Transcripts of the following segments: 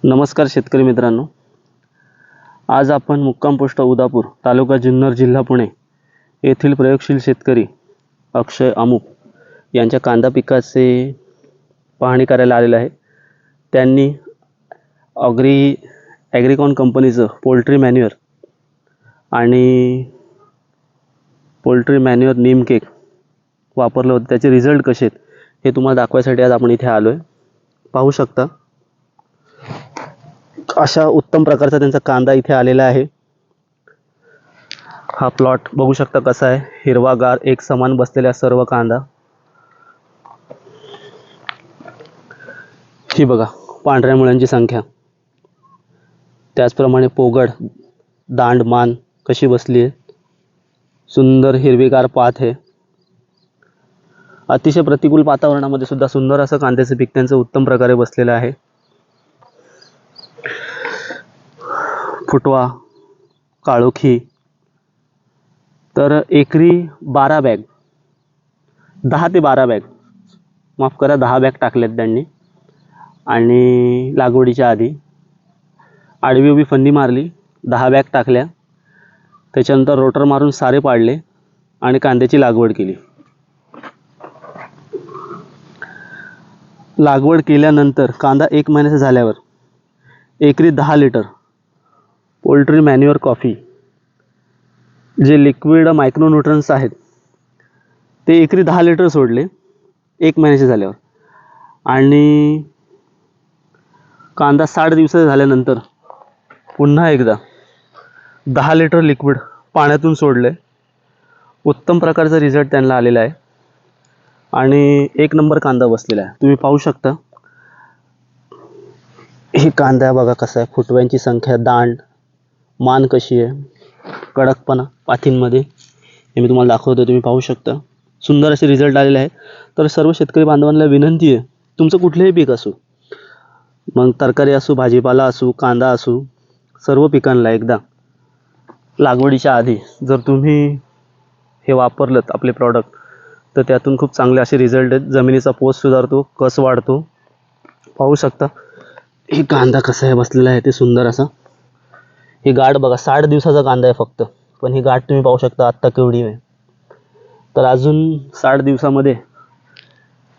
नमस्कार शेतकरी मित्रांनो, आज आपण मुक्काम पोस्ट उदापूर, तालुका जुन्नर, जिल्हा पुणे येथील प्रयोगशील शेतकरी अक्षय अमुप यांच्या कांदा पिकाचे पाहणी करायला आलेले आहे। त्यांनी ॲग्रीकॉन कंपनीचं पोल्ट्री मॅन्युअर नीम केक वापरलं होतं। त्याचे रिझल्ट कसे आहेत हे तुम्हाला दाखवायसाठी आज आपण इथे आलो आहे। पाहू शकता अशा उत्तम प्रकारचा त्यांचा कांदा इथे आलेला आहे। हा प्लॉट बघू शकता कसा आहे, हिरवागार एक समान बसलेला सर्व कांदा। ही बघा पांढऱ्या मुळ्यांची संख्या, त्याचप्रमाणे पोगड दांड मान कशी बसली आहे। सुंदर हिरवीगार पात आहे। अतिशय प्रतिकूल वातावरणामध्ये सुद्धा सुंदर असं कांद्याचं पीक त्यांचं उत्तम प्रकारे बसलेलं आहे। फुटवा काळोखी तर एकरी 12 बॅग 10 ते 12 बॅग माफ करा 10 बॅग टाकल्यात त्यांनी। आणि लागवडीच्या आधी आडवी उभी फंदी मारली, 10 बॅग टाकल्या, त्याच्यानंतर रोटर मारून सारे पाडले आणि कांद्याची लागवड केली। लागवड केल्यानंतर कांदा 1 महिन्याचा झाल्यावर एकरी 10 लिटर पोल्ट्री मॅन्युअर कॉफी जे लिक्विड मायक्रोन्यूट्रन्स आहेत ते एकरी 10 लिटर सोडले 1 महिन्याचे झाल्यावर। आणि कांदा 60 दिवसाचा झाल्यानंतर पुन्हा एकदा 10 लिटर लिक्विड पाण्यातून सोडले। उत्तम प्रकारचा रिझल्ट त्यांना आलेला आहे आणि एक नंबर कांदा बसलेला आहे। तुम्ही पाहू शकता हे कांदा बघा कसा आहे, फुटव्यांची संख्या, दांड मान कशी आहे, कडकपणा पातींमध्ये हे मी तुम्हाला दाखवतो, तुम्ही पाहू शकता। सुंदर असे रिझल्ट आलेले आहे। तर सर्व शेतकरी बांधवांना विनंती आहे, तुमचं कुठलेही पीक असो, मग तरकारी असो, भाजीपाला असो, कांदा असो, सर्व पिकांना एकदा लागवडीच्या आधी जर तुम्ही हे वापरलत आपले प्रॉडक्ट तर त्यातून खूप चांगले असे रिझल्ट आहेत। जमिनीचा पोत सुधारतो, कस वाढतो। पाहू शकता हे कांदा कसा आहे बसलेला आहे ते सुंदर असा। ही गाठ बघा 60 दिवसाचा कांदा आहे फक्त, पण ही गाठ तुम्ही पाहू शकता आत्ता केवढी आहे। तर अजून 60 दिवसामध्ये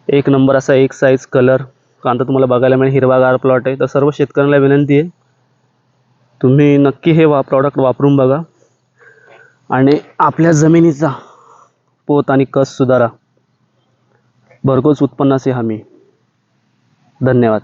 एक नंबर असा एक साईज कलर कांदा तुम्हाला बघायला मिळेल। हिरवागार प्लॉट आहे। तर सर्व शेतकऱ्यांना विनंती आहे, तुम्ही नक्की हे प्रॉडक्ट वापरून बघा आणि आपल्या जमिनीचा पोत आणि कस सुधारा। भरघोस उत्पन्नाची हमी। धन्यवाद।